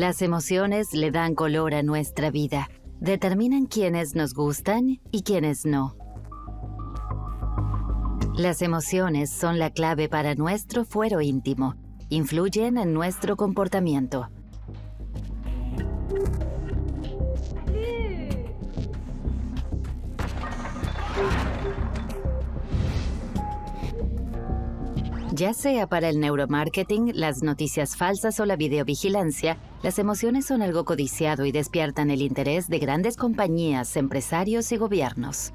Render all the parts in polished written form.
Las emociones le dan color a nuestra vida. Determinan quiénes nos gustan y quiénes no. Las emociones son la clave para nuestro fuero íntimo. Influyen en nuestro comportamiento. Ya sea para el neuromarketing, las noticias falsas o la videovigilancia, las emociones son algo codiciado y despiertan el interés de grandes compañías, empresarios y gobiernos.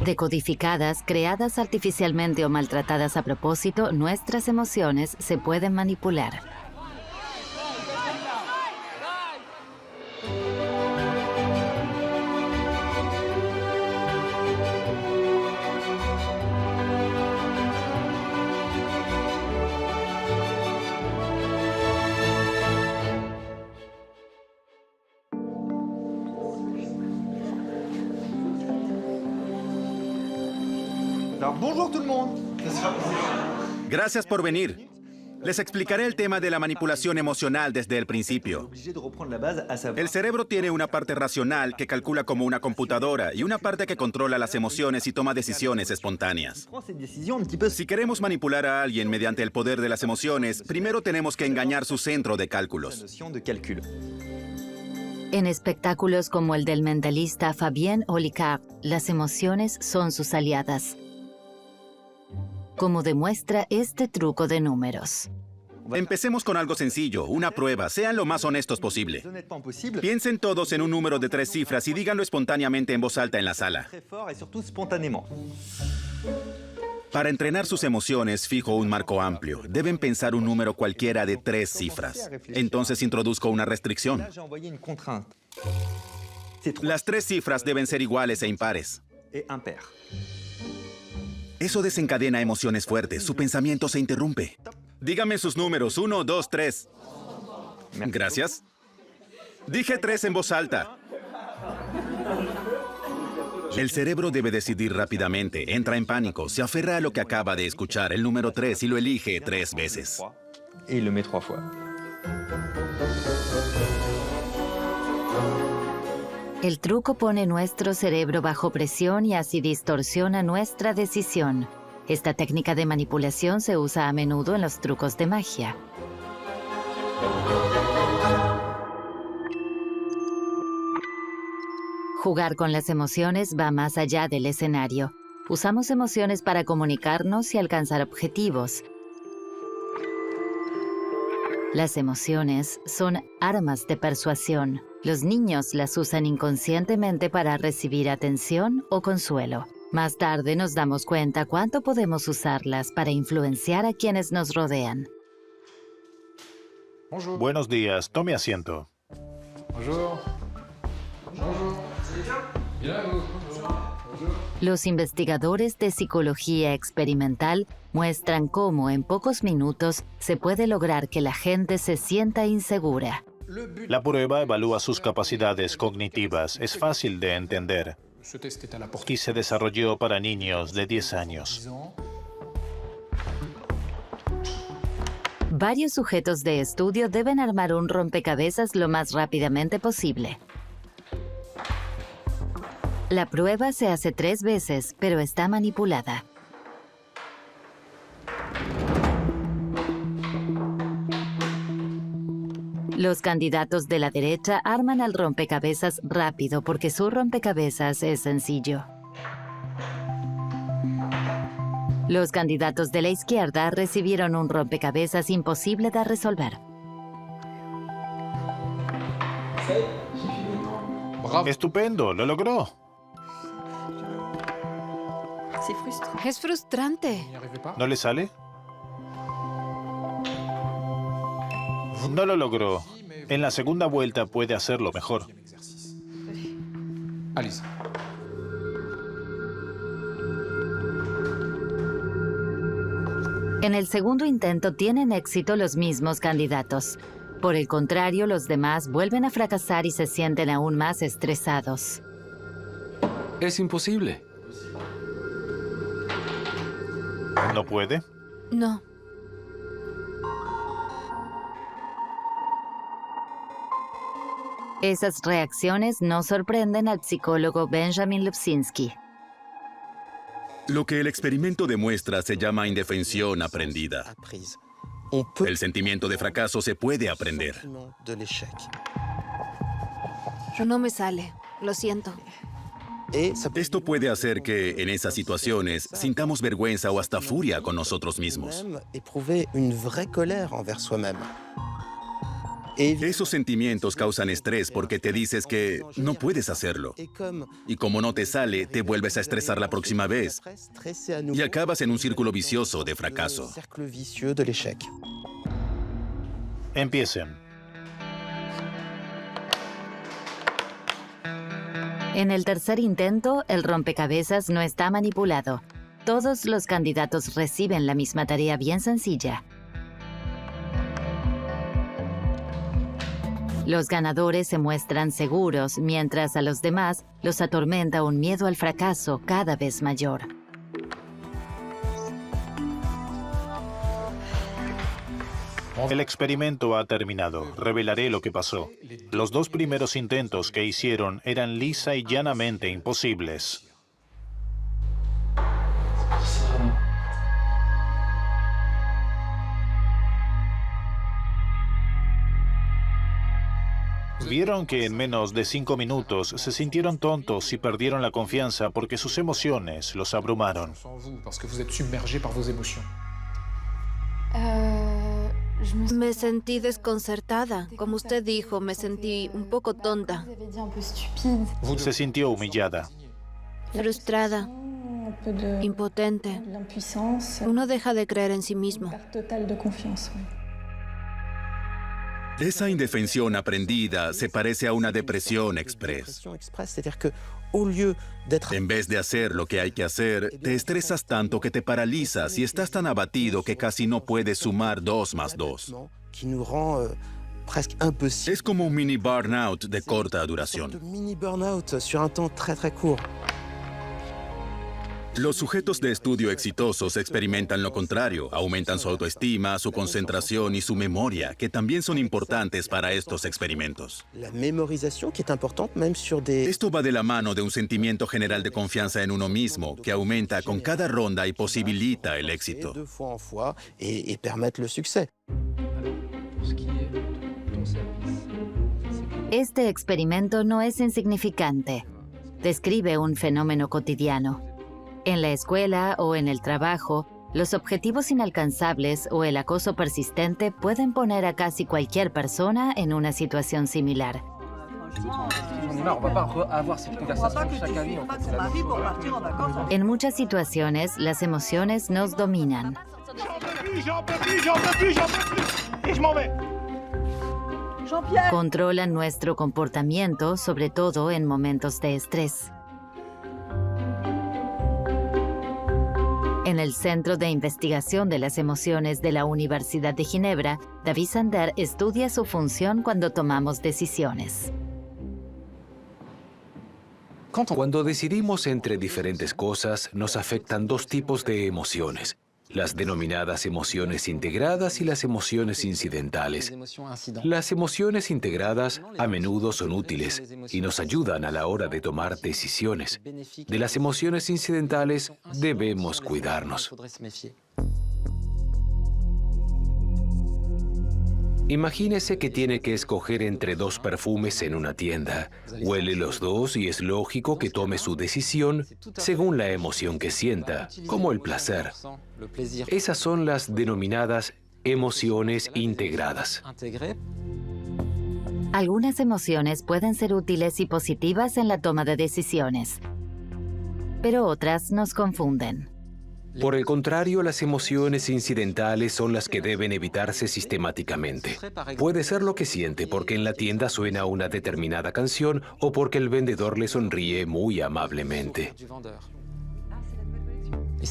Decodificadas, creadas artificialmente o maltratadas a propósito, nuestras emociones se pueden manipular. Bonjour tout le monde. Gracias por venir. Les explicaré el tema de la manipulación emocional desde el principio. El cerebro tiene una parte racional que calcula como una computadora y una parte que controla las emociones y toma decisiones espontáneas. Si queremos manipular a alguien mediante el poder de las emociones, primero tenemos que engañar su centro de cálculos. En espectáculos como el del mentalista Fabien Olicard, las emociones son sus aliadas, como demuestra este truco de números. Empecemos con algo sencillo, una prueba. Sean lo más honestos posible. Piensen todos en un número de 3 cifras y díganlo espontáneamente en voz alta en la sala. Para entrenar sus emociones, fijo un marco amplio. Deben pensar un número cualquiera de 3 cifras. Entonces introduzco una restricción. Las 3 cifras deben ser iguales e impares. Eso desencadena emociones fuertes. Su pensamiento se interrumpe. Dígame sus números. 1, 2, 3. Gracias. Dije 3 en voz alta. El cerebro debe decidir rápidamente. Entra en pánico. Se aferra a lo que acaba de escuchar, el número 3, y lo elige 3 veces. El truco pone nuestro cerebro bajo presión y así distorsiona nuestra decisión. Esta técnica de manipulación se usa a menudo en los trucos de magia. Jugar con las emociones va más allá del escenario. Usamos emociones para comunicarnos y alcanzar objetivos. Las emociones son armas de persuasión. Los niños las usan inconscientemente para recibir atención o consuelo. Más tarde nos damos cuenta cuánto podemos usarlas para influenciar a quienes nos rodean. Buenos días, tome asiento. Los investigadores de psicología experimental muestran cómo en pocos minutos se puede lograr que la gente se sienta insegura. La prueba evalúa sus capacidades cognitivas. Es fácil de entender. Y se desarrolló para niños de 10 años. Varios sujetos de estudio deben armar un rompecabezas lo más rápidamente posible. La prueba se hace 3 veces, pero está manipulada. Los candidatos de la derecha arman al rompecabezas rápido porque su rompecabezas es sencillo. Los candidatos de la izquierda recibieron un rompecabezas imposible de resolver. ¡Estupendo! ¡Lo logró! Es frustrante. ¿No le sale? No lo logró. En la segunda vuelta puede hacerlo mejor. En el segundo intento tienen éxito los mismos candidatos. Por el contrario, los demás vuelven a fracasar y se sienten aún más estresados. Es imposible. ¿No puede? No. Esas reacciones no sorprenden al psicólogo Benjamin Lubzinski. Lo que el experimento demuestra se llama indefensión aprendida. El sentimiento de fracaso se puede aprender. No me sale. Lo siento. Esto puede hacer que, en esas situaciones, sintamos vergüenza o hasta furia con nosotros mismos. Esos sentimientos causan estrés porque te dices que no puedes hacerlo. Y como no te sale, te vuelves a estresar la próxima vez. Y acabas en un círculo vicioso de fracaso. Empiecen. En el tercer intento, el rompecabezas no está manipulado. Todos los candidatos reciben la misma tarea bien sencilla. Los ganadores se muestran seguros, mientras a los demás los atormenta un miedo al fracaso cada vez mayor. El experimento ha terminado. Revelaré lo que pasó. Los 2 primeros intentos que hicieron eran lisa y llanamente imposibles. Vieron que en menos de 5 minutos se sintieron tontos y perdieron la confianza porque sus emociones los abrumaron. Me sentí desconcertada. Como usted dijo, me sentí un poco tonta. Se sintió humillada. Frustrada. Impotente. Uno deja de creer en sí mismo. Esa indefensión aprendida se parece a una depresión express. En vez de hacer lo que hay que hacer, te estresas tanto que te paralizas y estás tan abatido que casi no puedes sumar 2 más 2. Es como un mini burnout de corta duración. Los sujetos de estudio exitosos experimentan lo contrario, aumentan su autoestima, su concentración y su memoria, que también son importantes para estos experimentos. Esto va de la mano de un sentimiento general de confianza en uno mismo, que aumenta con cada ronda y posibilita el éxito. Este experimento no es insignificante. Describe un fenómeno cotidiano. En la escuela o en el trabajo, los objetivos inalcanzables o el acoso persistente pueden poner a casi cualquier persona en una situación similar. En muchas situaciones, las emociones nos dominan. Controlan nuestro comportamiento, sobre todo en momentos de estrés. En el Centro de Investigación de las Emociones de la Universidad de Ginebra, David Sander estudia su función cuando tomamos decisiones. Cuando decidimos entre diferentes cosas, nos afectan 2 tipos de emociones: las denominadas emociones integradas y las emociones incidentales. Las emociones integradas a menudo son útiles y nos ayudan a la hora de tomar decisiones. De las emociones incidentales debemos cuidarnos. Imagínese que tiene que escoger entre 2 perfumes en una tienda. Huele los 2 y es lógico que tome su decisión según la emoción que sienta, como el placer. Esas son las denominadas emociones integradas. Algunas emociones pueden ser útiles y positivas en la toma de decisiones, pero otras nos confunden. Por el contrario, las emociones incidentales son las que deben evitarse sistemáticamente. Puede ser lo que siente porque en la tienda suena una determinada canción o porque el vendedor le sonríe muy amablemente.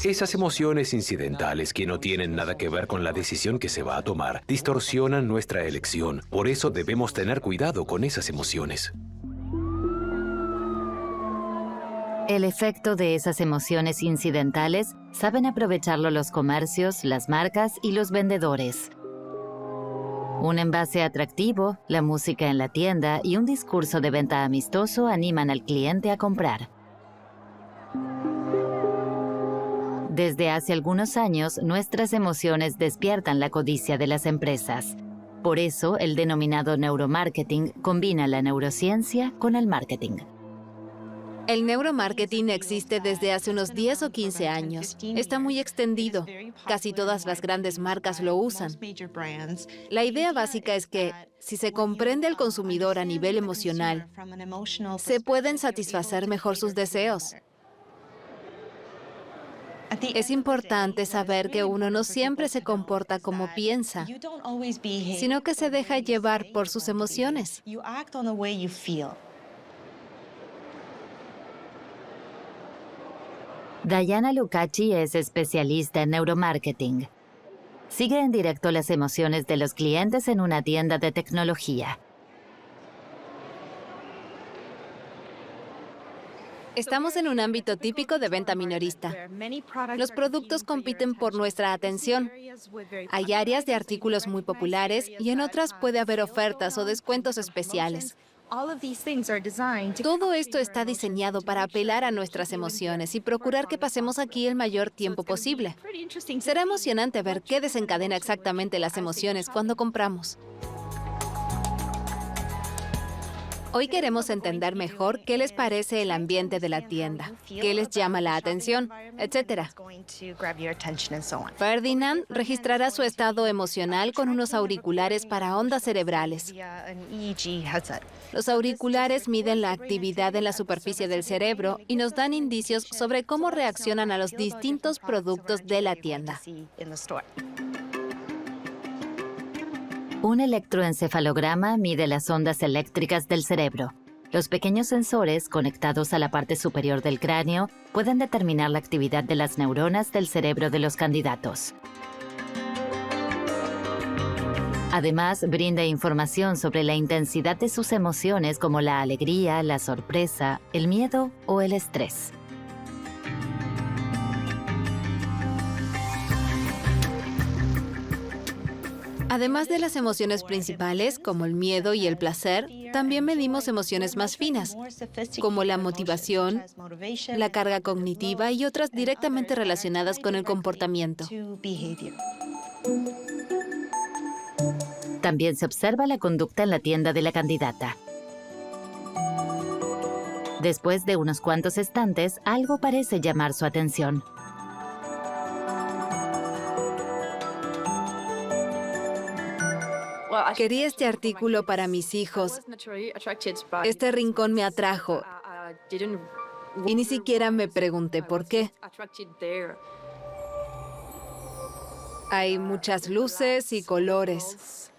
Esas emociones incidentales que no tienen nada que ver con la decisión que se va a tomar distorsionan nuestra elección. Por eso debemos tener cuidado con esas emociones. El efecto de esas emociones incidentales saben aprovecharlo los comercios, las marcas y los vendedores. Un envase atractivo, la música en la tienda y un discurso de venta amistoso animan al cliente a comprar. Desde hace algunos años, nuestras emociones despiertan la codicia de las empresas. Por eso, el denominado neuromarketing combina la neurociencia con el marketing. El neuromarketing existe desde hace unos 10 o 15 años. Está muy extendido. Casi todas las grandes marcas lo usan. La idea básica es que, si se comprende al consumidor a nivel emocional, se pueden satisfacer mejor sus deseos. Es importante saber que uno no siempre se comporta como piensa, sino que se deja llevar por sus emociones. Diana Lucacci es especialista en neuromarketing. Sigue en directo las emociones de los clientes en una tienda de tecnología. Estamos en un ámbito típico de venta minorista. Los productos compiten por nuestra atención. Hay áreas de artículos muy populares y en otras puede haber ofertas o descuentos especiales. Todo esto está diseñado para apelar a nuestras emociones y procurar que pasemos aquí el mayor tiempo posible. Será emocionante ver qué desencadena exactamente las emociones cuando compramos. Hoy queremos entender mejor qué les parece el ambiente de la tienda, qué les llama la atención, etc. Ferdinand registrará su estado emocional con unos auriculares para ondas cerebrales. Los auriculares miden la actividad en la superficie del cerebro y nos dan indicios sobre cómo reaccionan a los distintos productos de la tienda. Un electroencefalograma mide las ondas eléctricas del cerebro. Los pequeños sensores conectados a la parte superior del cráneo pueden determinar la actividad de las neuronas del cerebro de los candidatos. Además, brinda información sobre la intensidad de sus emociones como la alegría, la sorpresa, el miedo o el estrés. Además de las emociones principales, como el miedo y el placer, también medimos emociones más finas, como la motivación, la carga cognitiva y otras directamente relacionadas con el comportamiento. También se observa la conducta en la tienda de la candidata. Después de unos cuantos estantes, algo parece llamar su atención. Quería este artículo para mis hijos. Este rincón me atrajo y ni siquiera me pregunté por qué. Hay muchas luces y colores.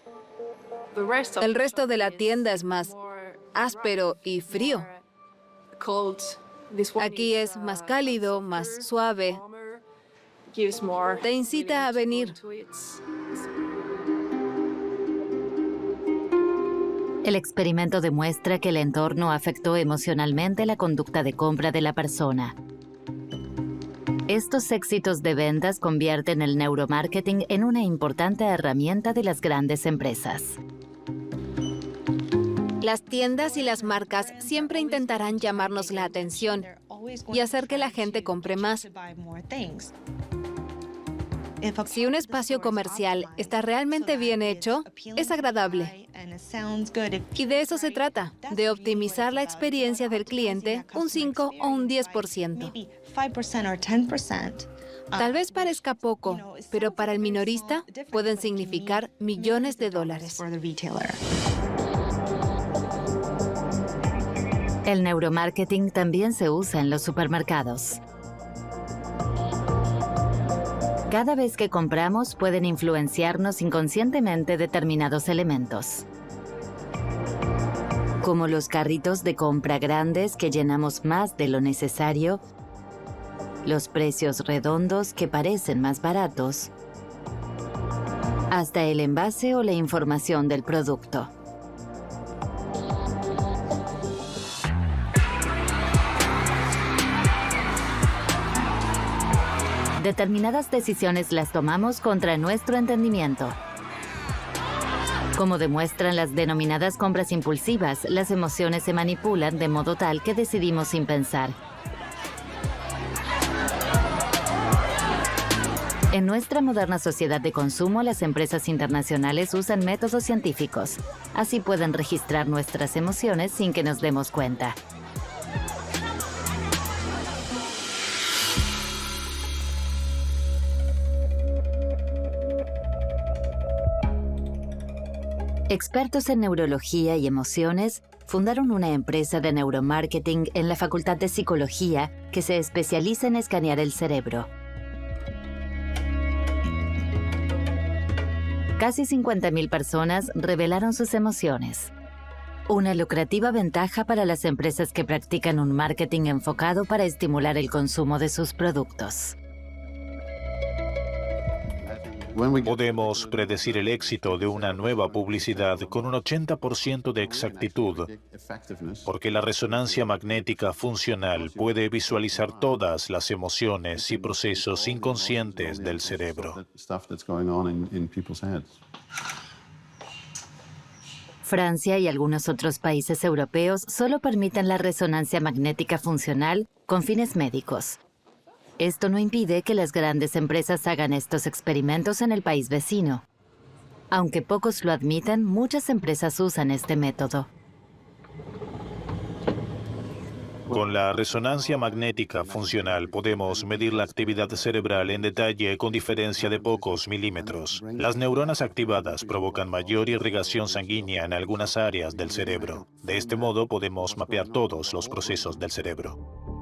El resto de la tienda es más áspero y frío. Aquí es más cálido, más suave. Te incita a venir. El experimento demuestra que el entorno afectó emocionalmente la conducta de compra de la persona. Estos éxitos de ventas convierten el neuromarketing en una importante herramienta de las grandes empresas. Las tiendas y las marcas siempre intentarán llamarnos la atención y hacer que la gente compre más. Si un espacio comercial está realmente bien hecho, es agradable. Y de eso se trata, de optimizar la experiencia del cliente un 5 o un 10%. Tal vez parezca poco, pero para el minorista pueden significar millones de dólares. El neuromarketing también se usa en los supermercados. Cada vez que compramos pueden influenciarnos inconscientemente determinados elementos, como los carritos de compra grandes que llenamos más de lo necesario, los precios redondos que parecen más baratos, hasta el envase o la información del producto. Determinadas decisiones las tomamos contra nuestro entendimiento. Como demuestran las denominadas compras impulsivas, las emociones se manipulan de modo tal que decidimos sin pensar. En nuestra moderna sociedad de consumo, las empresas internacionales usan métodos científicos. Así pueden registrar nuestras emociones sin que nos demos cuenta. Expertos en neurología y emociones fundaron una empresa de neuromarketing en la Facultad de Psicología que se especializa en escanear el cerebro. Casi 50,000 personas revelaron sus emociones. Una lucrativa ventaja para las empresas que practican un marketing enfocado para estimular el consumo de sus productos. Podemos predecir el éxito de una nueva publicidad con un 80% de exactitud, porque la resonancia magnética funcional puede visualizar todas las emociones y procesos inconscientes del cerebro. Francia y algunos otros países europeos solo permiten la resonancia magnética funcional con fines médicos. Esto no impide que las grandes empresas hagan estos experimentos en el país vecino. Aunque pocos lo admiten, muchas empresas usan este método. Con la resonancia magnética funcional podemos medir la actividad cerebral en detalle con diferencia de pocos milímetros. Las neuronas activadas provocan mayor irrigación sanguínea en algunas áreas del cerebro. De este modo podemos mapear todos los procesos del cerebro.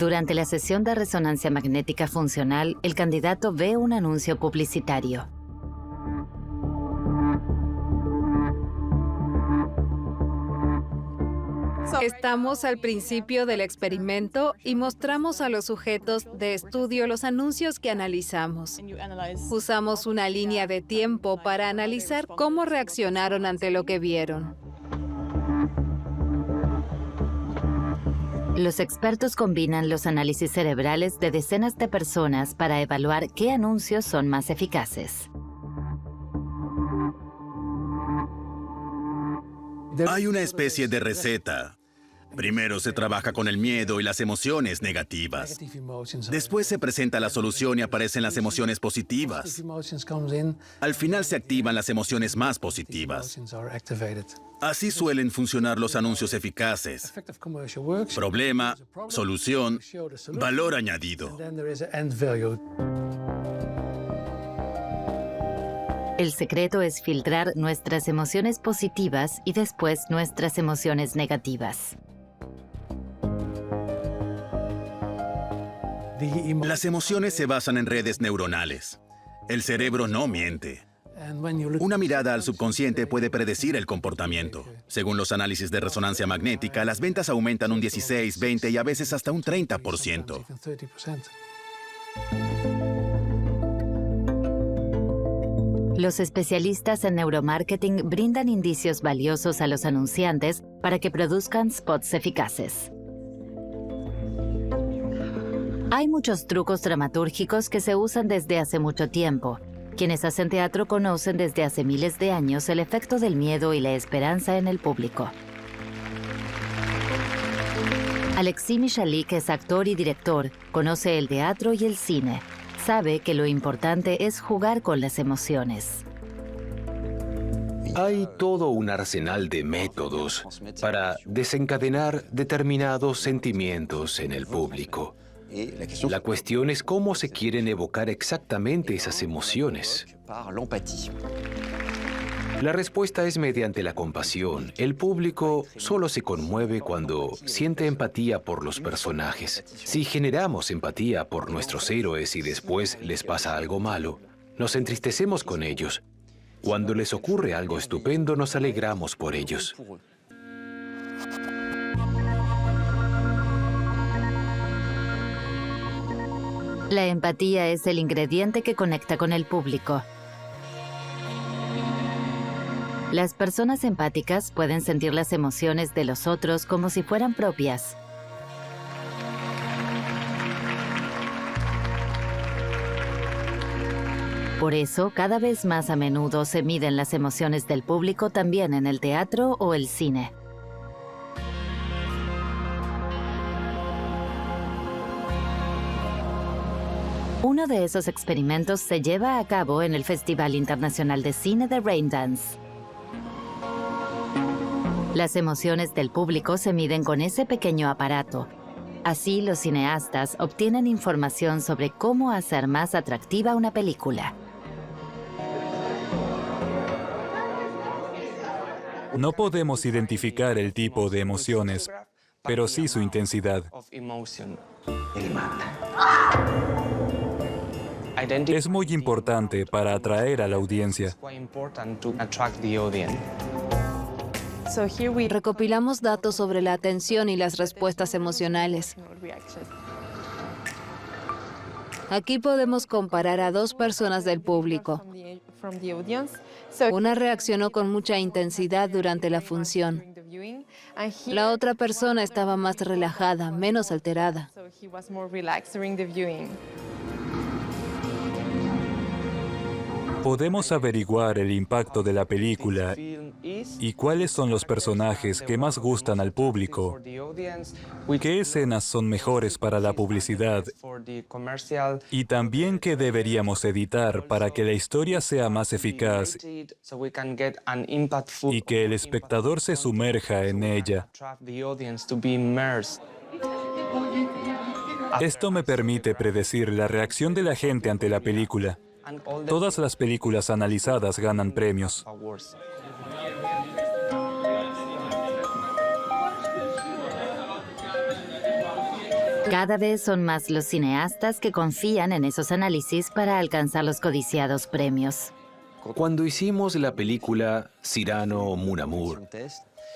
Durante la sesión de resonancia magnética funcional, el candidato ve un anuncio publicitario. Estamos al principio del experimento y mostramos a los sujetos de estudio los anuncios que analizamos. Usamos una línea de tiempo para analizar cómo reaccionaron ante lo que vieron. Los expertos combinan los análisis cerebrales de decenas de personas para evaluar qué anuncios son más eficaces. Hay una especie de receta. Primero se trabaja con el miedo y las emociones negativas. Después se presenta la solución y aparecen las emociones positivas. Al final se activan las emociones más positivas. Así suelen funcionar los anuncios eficaces. Problema, solución, valor añadido. El secreto es filtrar nuestras emociones positivas y después nuestras emociones negativas. Las emociones se basan en redes neuronales. El cerebro no miente. Una mirada al subconsciente puede predecir el comportamiento. Según los análisis de resonancia magnética, las ventas aumentan un 16, 20 y a veces hasta un 30%. Los especialistas en neuromarketing brindan indicios valiosos a los anunciantes para que produzcan spots eficaces. Hay muchos trucos dramatúrgicos que se usan desde hace mucho tiempo. Quienes hacen teatro conocen desde hace miles de años el efecto del miedo y la esperanza en el público. Alexis Michalik es actor y director, conoce el teatro y el cine. Sabe que lo importante es jugar con las emociones. Hay todo un arsenal de métodos para desencadenar determinados sentimientos en el público. La cuestión es cómo se quieren evocar exactamente esas emociones. La respuesta es mediante la compasión. El público solo se conmueve cuando siente empatía por los personajes. Si generamos empatía por nuestros héroes y después les pasa algo malo, nos entristecemos con ellos. Cuando les ocurre algo estupendo, nos alegramos por ellos. La empatía es el ingrediente que conecta con el público. Las personas empáticas pueden sentir las emociones de los otros como si fueran propias. Por eso, cada vez más a menudo se miden las emociones del público también en el teatro o el cine. Uno de esos experimentos se lleva a cabo en el Festival Internacional de Cine de Raindance. Las emociones del público se miden con ese pequeño aparato. Así, los cineastas obtienen información sobre cómo hacer más atractiva una película. No podemos identificar el tipo de emociones, pero sí su intensidad. Es muy importante para atraer a la audiencia. Recopilamos datos sobre la atención y las respuestas emocionales. Aquí podemos comparar a dos personas del público. Una reaccionó con mucha intensidad durante la función. La otra persona estaba más relajada, menos alterada. Podemos averiguar el impacto de la película y cuáles son los personajes que más gustan al público, qué escenas son mejores para la publicidad y también qué deberíamos editar para que la historia sea más eficaz y que el espectador se sumerja en ella. Esto me permite predecir la reacción de la gente ante la película. Todas las películas analizadas ganan premios. Cada vez son más los cineastas que confían en esos análisis para alcanzar los codiciados premios. Cuando hicimos la película Cyrano o Mon Amour,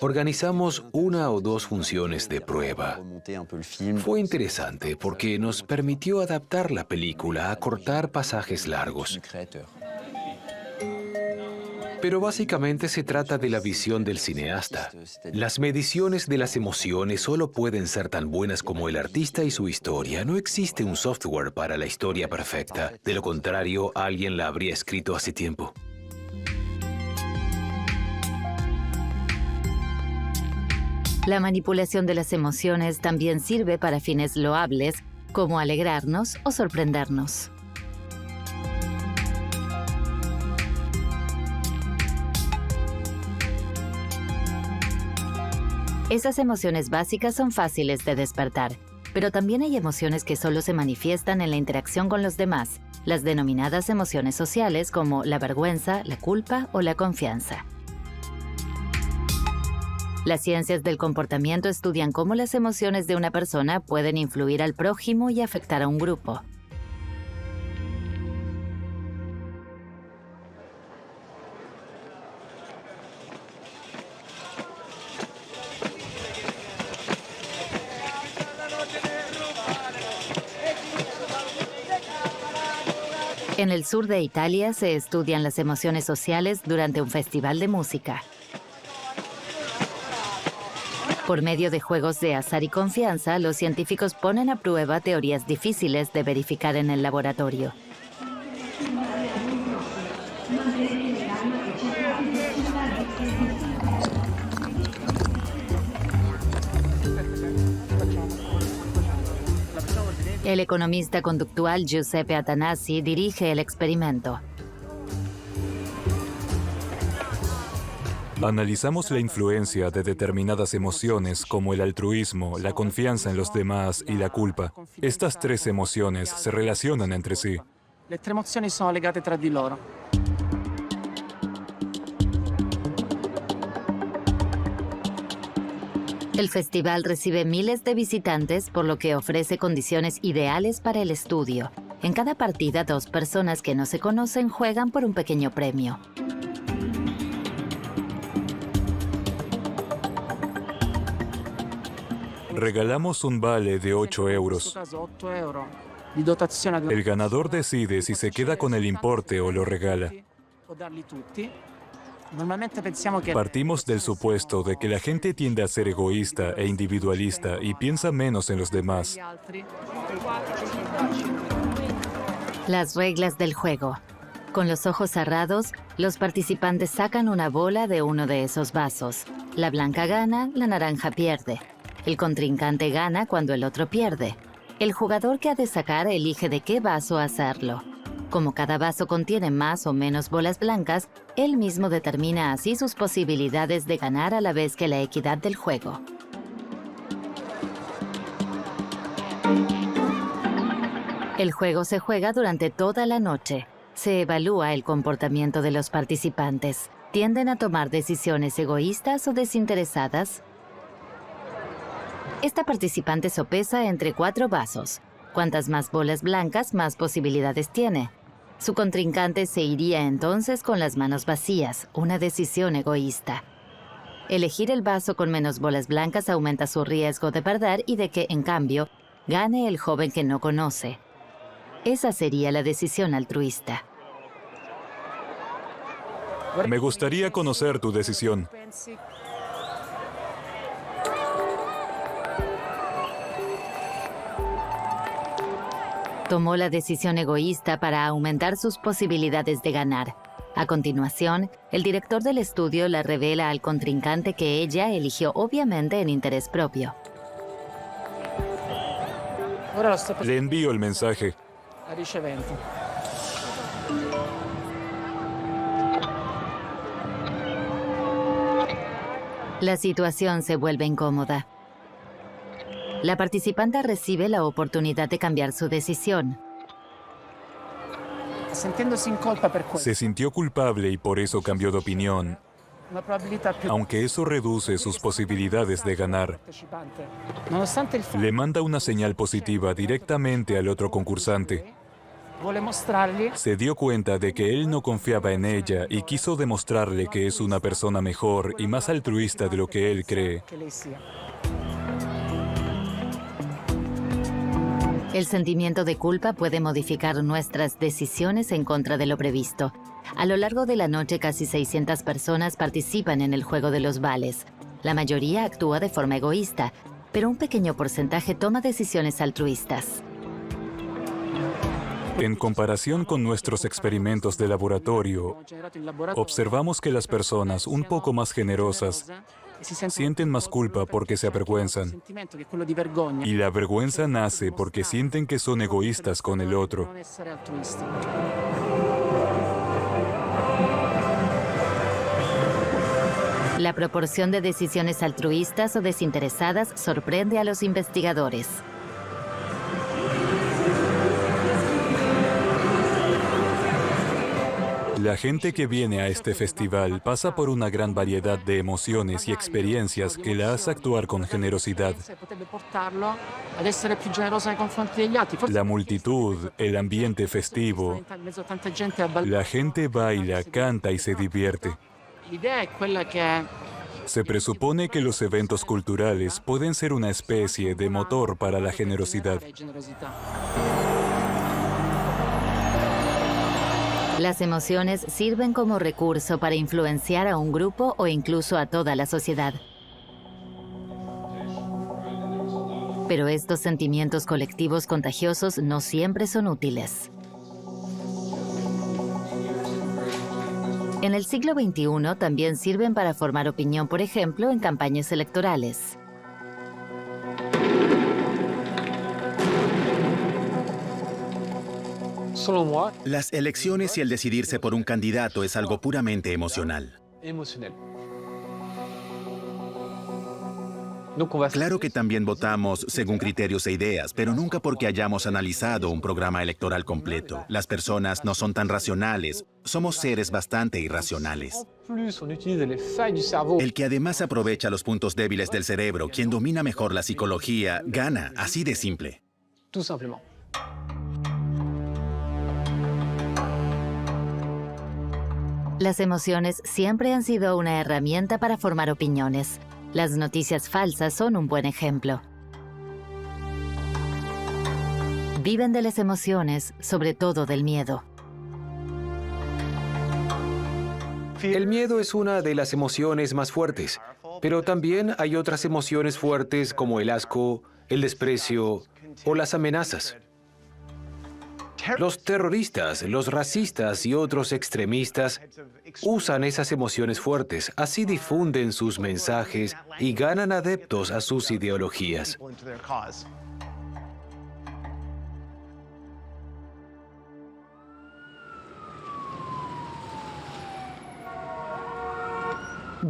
organizamos una o dos funciones de prueba. Fue interesante porque nos permitió adaptar la película a cortar pasajes largos. Pero básicamente se trata de la visión del cineasta. Las mediciones de las emociones solo pueden ser tan buenas como el artista y su historia. No existe un software para la historia perfecta. De lo contrario, alguien la habría escrito hace tiempo. La manipulación de las emociones también sirve para fines loables, como alegrarnos o sorprendernos. Esas emociones básicas son fáciles de despertar, pero también hay emociones que solo se manifiestan en la interacción con los demás, las denominadas emociones sociales como la vergüenza, la culpa o la confianza. Las ciencias del comportamiento estudian cómo las emociones de una persona pueden influir al prójimo y afectar a un grupo. En el sur de Italia se estudian las emociones sociales durante un festival de música. Por medio de juegos de azar y confianza, los científicos ponen a prueba teorías difíciles de verificar en el laboratorio. El economista conductual Giuseppe Atanasi dirige el experimento. Analizamos la influencia de determinadas emociones como el altruismo, la confianza en los demás y la culpa. Estas tres emociones se relacionan entre sí. Le tre emozioni sono legate tra di loro. El festival recibe miles de visitantes, por lo que ofrece condiciones ideales para el estudio. En cada partida, dos personas que no se conocen juegan por un pequeño premio. Regalamos un vale de 8 euros. El ganador decide si se queda con el importe o lo regala. Normalmente pensiamo che Partimos del supuesto de que la gente tiende a ser egoísta e individualista y piensa menos en los demás. gli altri Las reglas del juego. Con los ojos cerrados, los participantes sacan una bola de uno de esos vasos. La blanca gana, la naranja pierde. El contrincante gana cuando el otro pierde. El jugador que ha de sacar elige de qué vaso hacerlo. Como cada vaso contiene más o menos bolas blancas, él mismo determina así sus posibilidades de ganar a la vez que la equidad del juego. El juego se juega durante toda la noche. Se evalúa el comportamiento de los participantes. ¿Tienden a tomar decisiones egoístas o desinteresadas? Esta participante sopesa entre 4 vasos. Cuantas más bolas blancas, más posibilidades tiene. Su contrincante se iría entonces con las manos vacías, una decisión egoísta. Elegir el vaso con menos bolas blancas aumenta su riesgo de perder y de que, en cambio, gane el joven que no conoce. Esa sería la decisión altruista. Me gustaría conocer tu decisión. pensi Tomó la decisión egoísta para aumentar sus posibilidades de ganar. A continuación, el director del estudio le revela al contrincante que ella eligió obviamente en interés propio. ora lo sto Le envío el mensaje. ricevendo. La situación se vuelve incómoda. La participante recibe la oportunidad de cambiar su decisión. Sentendosi in colpa per questo, Se sintió culpable y por eso cambió de opinión, una probabilità più aunque eso reduce sus posibilidades de ganar. partecipante. Nonostante il fatto Le manda una señal positiva directamente al otro concursante. vuole mostrargli Se dio cuenta de que él no confiaba en ella y quiso demostrarle que es una persona mejor y más altruista de lo que él cree. che lei sia. El sentimiento de culpa puede modificar nuestras decisiones en contra de lo previsto. A lo largo de la noche, casi 600 personas participan en el juego de los vales. La mayoría actúa de forma egoísta, pero un pequeño porcentaje toma decisiones altruistas. En comparación con nuestros experimentos de laboratorio, Abbiamo generato in laboratorio observamos que las personas un poco más generosas e si sentono sienten más culpa porque se un avergüenzan. sentimento che è quello di vergogna. Y la vergüenza nace porque sienten que son egoístas con el otro. Non essere altruisti. La proporción de decisiones altruistas o desinteresadas sorprende a los investigadores. La gente que viene a este festival pasa por una gran variedad de emociones y experiencias que la hace actuar con generosidad. Potrebbe portarlo ad essere più generoso nei confronti degli altri. Forse La multitud, el ambiente festivo, in mezzo a tanta gente a ballare. la gente baila, canta y se divierte. L'idea è quella che Se presupone que los eventos culturales pueden ser una especie de motor para la generosidad. generosità. Las emociones sirven como recurso para influenciar a un grupo o incluso a toda la sociedad. Pero estos sentimientos colectivos contagiosos no siempre son útiles. En el siglo XXI también sirven para formar opinión, por ejemplo, en campañas electorales. Las elecciones y el decidirse por un candidato es algo puramente emocional. Claro que también votamos según criterios e ideas, pero nunca porque hayamos analizado un programa electoral completo. Las personas no son tan racionales, somos seres bastante irracionales. El que además aprovecha los puntos débiles del cerebro, quien domina mejor la psicología, gana, así de simple. Las emociones siempre han sido una herramienta para formar opiniones. Las noticias falsas son un buen ejemplo. Viven de las emociones, sobre todo del miedo. El miedo es una de las emociones más fuertes, pero también hay otras emociones fuertes como el asco, el desprecio o las amenazas. Los terroristas, los racistas y otros extremistas usan esas emociones fuertes, así difunden sus mensajes y ganan adeptos a sus ideologías.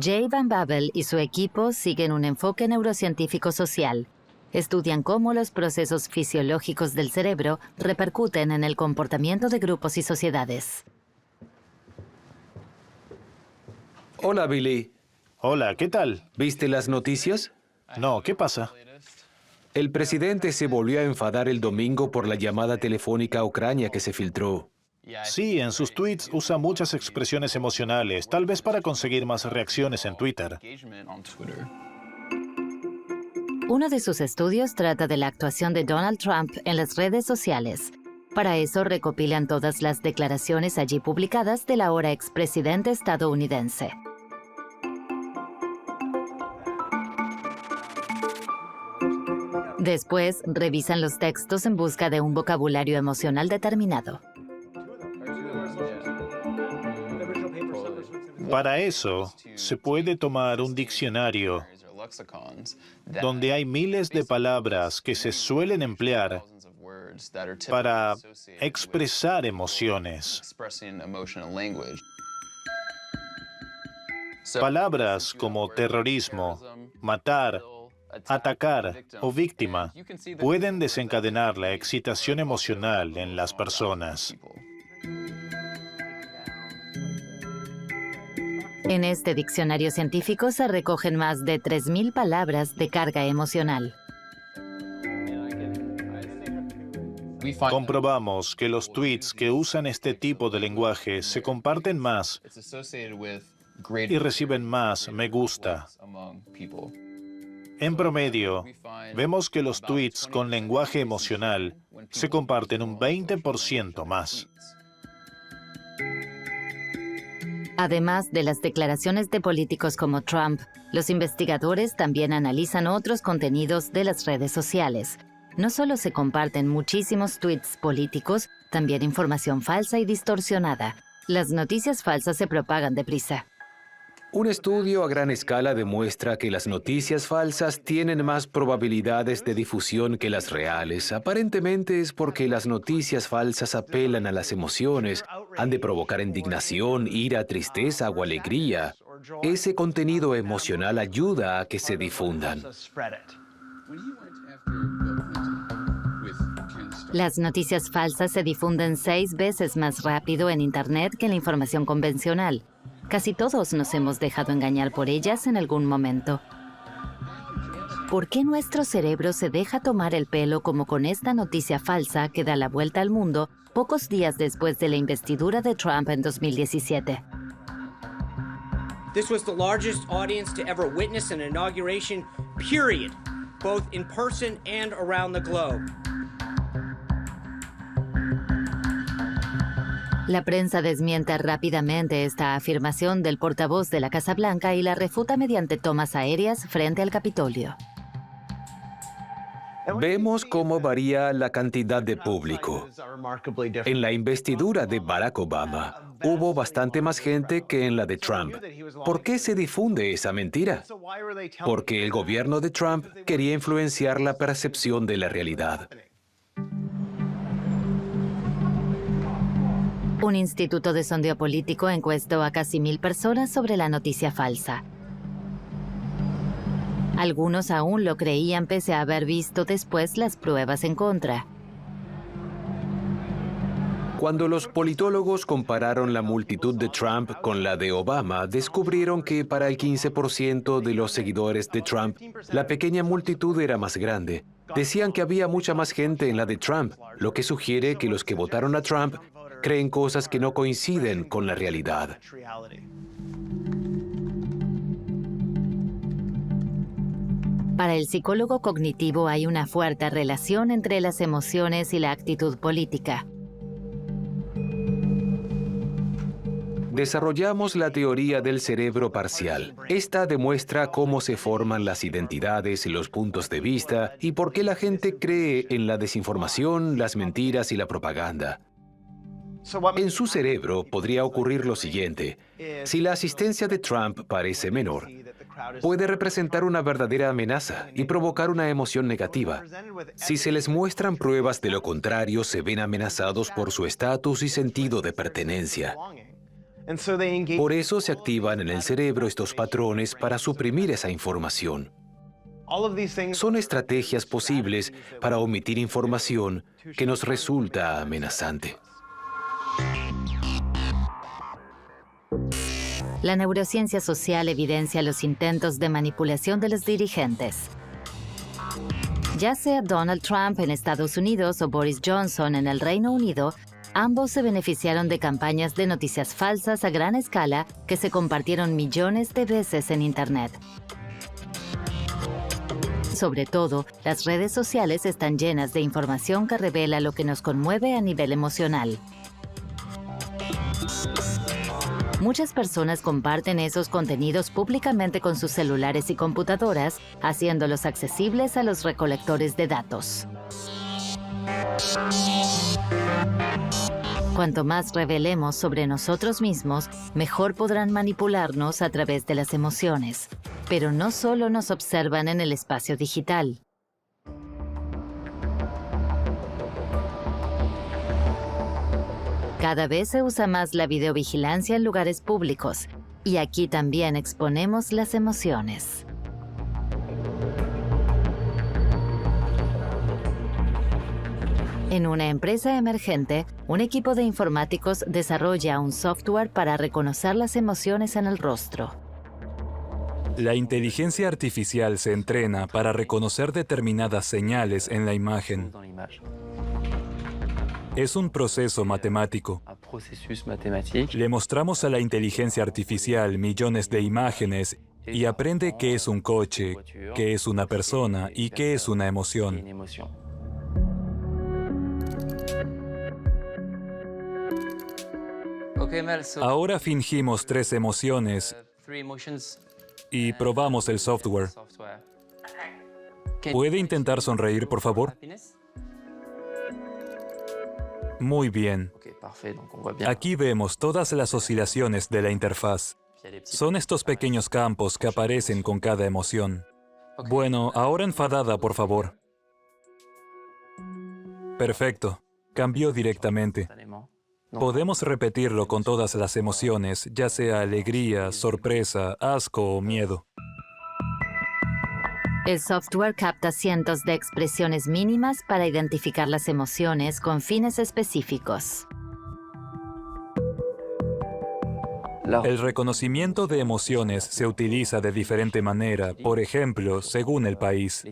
Jay Van Bavel y su equipo siguen un enfoque neurocientífico social. Estudian cómo los procesos fisiológicos del cerebro repercuten en el comportamiento de grupos y sociedades. Hola, Billy. Hola, ¿qué tal? ¿Viste las noticias? No, ¿qué pasa? El presidente se volvió a enfadar el domingo por la llamada telefónica a Ucrania que se filtró. Sí, en sus tweets usa muchas expresiones emocionales, tal vez para conseguir más reacciones en Twitter. Uno de sus estudios trata de la actuación de Donald Trump en las redes sociales. Para eso recopilan todas las declaraciones allí publicadas del ahora expresidente estadounidense. Después, revisan los textos en busca de un vocabulario emocional determinado. Para eso, se puede tomar un diccionario donde hay miles de palabras que se suelen emplear para expresar emociones. Palabras como terrorismo, matar, atacar o víctima pueden desencadenar la excitación emocional en las personas. En este diccionario científico se recogen más de 3.000 palabras de carga emocional. Comprobamos que los tweets que usan este tipo de lenguaje se comparten más y reciben más me gusta. En promedio, vemos que los tweets con lenguaje emocional se comparten un 20% más. Además de las declaraciones de políticos como Trump, los investigadores también analizan otros contenidos de las redes sociales. No solo se comparten muchísimos tweets políticos, también información falsa y distorsionada. Las noticias falsas se propagan deprisa. Un estudio a gran escala demuestra que las noticias falsas tienen más probabilidades de difusión que las reales. Aparentemente es porque las noticias falsas apelan a las emociones, han de provocar indignación, ira, tristeza o alegría. Ese contenido emocional ayuda a que se difundan. Las noticias falsas se difunden 6 veces más rápido en Internet que la información convencional. Casi todos nos hemos dejado engañar por ellas en algún momento. ¿Por qué nuestro cerebro se deja tomar el pelo como con esta noticia falsa que da la vuelta al mundo pocos días después de la investidura de Trump en 2017? This was the largest audience to ever witness an inauguration, period, both in person and around the globe. La prensa desmiente rápidamente esta afirmación del portavoz de la Casa Blanca y la refuta mediante tomas aéreas frente al Capitolio. Vemos cómo varía la cantidad de público. En la investidura de Barack Obama, hubo bastante más gente que en la de Trump. ¿Por qué se difunde esa mentira? Porque el gobierno de Trump quería influenciar la percepción de la realidad. Un instituto de sondeo político encuestó a casi 1.000 personas sobre la noticia falsa. Algunos aún lo creían pese a haber visto después las pruebas en contra. Cuando los politólogos compararon la multitud de Trump con la de Obama, descubrieron que para el 15% de los seguidores de Trump, la pequeña multitud era más grande. Decían que había mucha más gente en la de Trump, lo que sugiere que los que votaron a Trump creen cosas que no coinciden con la realidad. Para el psicólogo cognitivo hay una fuerte relación entre las emociones y la actitud política. desarrollamos la teoría del cerebro parcial. Esta demuestra cómo se forman las identidades, los puntos de vista y por qué la gente cree en la desinformación, las mentiras y la propaganda. En su cerebro podría ocurrir lo siguiente. Si la asistencia de Trump parece menor, puede representar una verdadera amenaza y provocar una emoción negativa. Si se les muestran pruebas de lo contrario, se ven amenazados por su estatus y sentido de pertenencia. Por eso se activan en el cerebro estos patrones para suprimir esa información. Son estrategias posibles para omitir información que nos resulta amenazante. La neurociencia social evidencia los intentos de manipulación de los dirigentes. Ya sea Donald Trump en Estados Unidos o Boris Johnson en el Reino Unido, ambos se beneficiaron de campañas de noticias falsas a gran escala que se compartieron millones de veces en Internet. Sobre todo, las redes sociales están llenas de información que revela lo que nos conmueve a nivel emocional. Muchas personas comparten esos contenidos públicamente con sus celulares y computadoras, haciéndolos accesibles a los recolectores de datos. Cuanto más revelemos sobre nosotros mismos, mejor podrán manipularnos a través de las emociones. Pero no solo nos observan en el espacio digital. Cada vez se usa más la videovigilancia en lugares públicos, y aquí también exponemos las emociones. En una empresa emergente, un equipo de informáticos desarrolla un software para reconocer las emociones en el rostro. La inteligencia artificial se entrena para reconocer determinadas señales en la imagen. Es un proceso matemático. Le mostramos a la inteligencia artificial millones de imágenes y aprende qué es un coche, qué es una persona y qué es una emoción. Ahora fingimos 3 emociones y probamos el software. ¿Puede intentar sonreír, por favor? Muy bien. Aquí vemos todas las oscilaciones de la interfaz. Son estos pequeños campos que aparecen con cada emoción. Bueno, ahora enfadada, por favor. Perfecto. Cambió directamente. Podemos repetirlo con todas las emociones, ya sea alegría, sorpresa, asco o miedo. El software capta cientos de expresiones mínimas para identificar las emociones con fines específicos. El reconocimiento de emociones se utiliza de diferente manera, por ejemplo, según el país.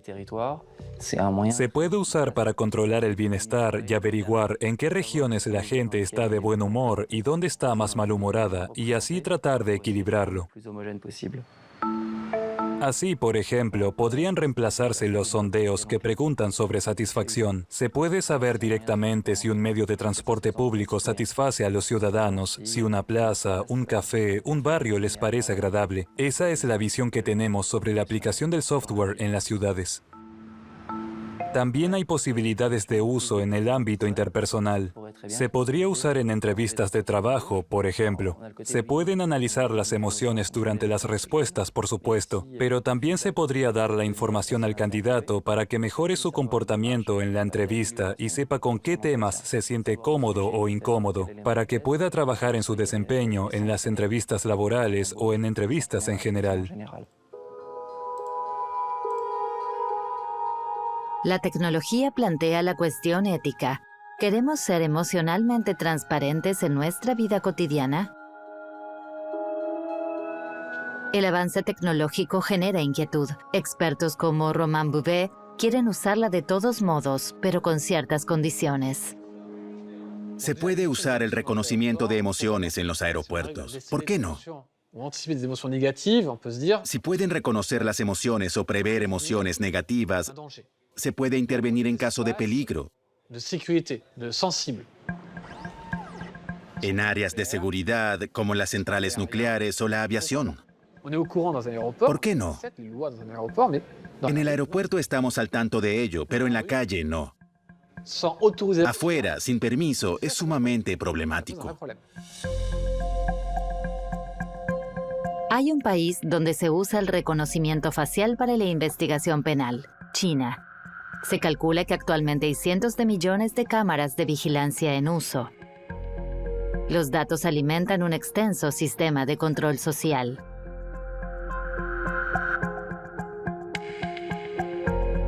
Se puede usar para controlar el bienestar y averiguar en qué regiones la gente está de buen humor y dónde está más malhumorada, y así tratar de equilibrarlo. Así, por ejemplo, podrían reemplazarse los sondeos que preguntan sobre satisfacción. Se puede saber directamente si un medio de transporte público satisface a los ciudadanos, si una plaza, un café, un barrio les parece agradable. Esa es la visión que tenemos sobre la aplicación del software en las ciudades. También hay posibilidades de uso en el ámbito interpersonal. Se podría usar en entrevistas de trabajo, por ejemplo. Se pueden analizar las emociones durante las respuestas, por supuesto, pero también se podría dar la información al candidato para que mejore su comportamiento en la entrevista y sepa con qué temas se siente cómodo o incómodo, para que pueda trabajar en su desempeño en las entrevistas laborales o en entrevistas en general. La tecnología plantea la cuestión ética. ¿Queremos ser emocionalmente transparentes en nuestra vida cotidiana? El avance tecnológico genera inquietud. Expertos como Romain Bouvet quieren usarla de todos modos, pero con ciertas condiciones. Se puede usar el reconocimiento de emociones en los aeropuertos. ¿Por qué no? Si pueden reconocer las emociones o prever emociones negativas, se puede intervenir en caso de peligro. en áreas de seguridad como las centrales nucleares o la aviación. ¿Por qué no? En el aeropuerto estamos al tanto de ello, pero en la calle no. Afuera, sin permiso, es sumamente problemático. Hay un país donde se usa el reconocimiento facial para la investigación penal, China. Se calcula que actualmente hay cientos de millones de cámaras de vigilancia en uso. Los datos alimentan un extenso sistema de control social.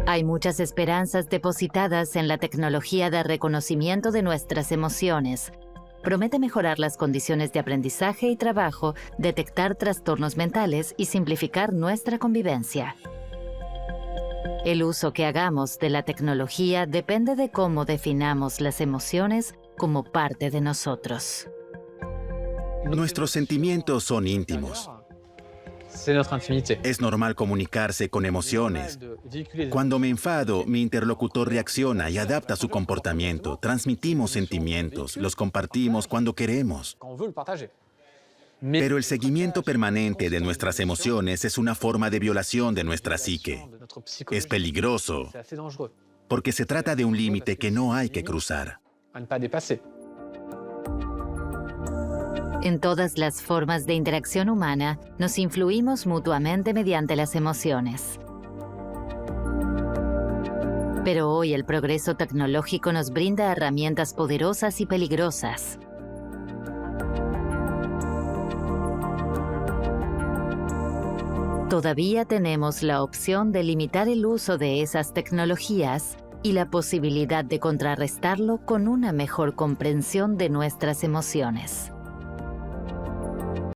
Hay muchas esperanzas depositadas en la tecnología de reconocimiento de nuestras emociones. Promete mejorar las condiciones de aprendizaje y trabajo, detectar trastornos mentales y simplificar nuestra convivencia. El uso que hagamos de la tecnología depende de cómo definamos las emociones como parte de nosotros. Nuestros sentimientos son íntimos. Es normal comunicarse con emociones. Cuando me enfado, mi interlocutor reacciona y adapta su comportamiento. Transmitimos sentimientos, los compartimos cuando queremos. Pero el seguimiento permanente de nuestras emociones es una forma de violación de nuestra psique. Es peligroso porque se trata de un límite que no hay que cruzar. En todas las formas de interacción humana, nos influimos mutuamente mediante las emociones. Pero hoy el progreso tecnológico nos brinda herramientas poderosas y peligrosas. Todavía tenemos la opción de limitar el uso de esas tecnologías y la posibilidad de contrarrestarlo con una mejor comprensión de nuestras emociones.